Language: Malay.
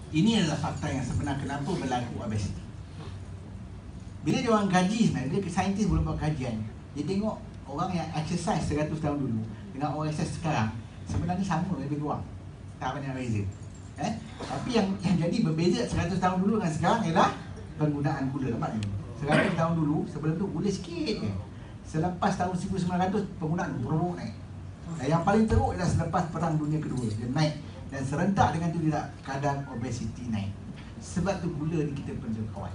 Ini adalah fakta yang sebenar kenapa berlaku obesiti. Bila dia orang kaji sebenarnya, bila saintis boleh buat kajian, dia tengok orang yang exercise 100 tahun dulu dengan orang exercise sekarang sebenarnya sama, lebih kurang, tak banyak beza. Tapi yang jadi berbeza 100 tahun dulu dengan sekarang ialah penggunaan gula. Nampak ni? 100 tahun dulu, sebelum tu gula sikit je. Selepas tahun 1900, penggunaan beruk naik. Dan yang paling teruk ialah selepas Perang Dunia Kedua, dia naik. Dan serentak dengan tu dia kadar obesiti naik. Sebab tu gula ni kita perlu kawal.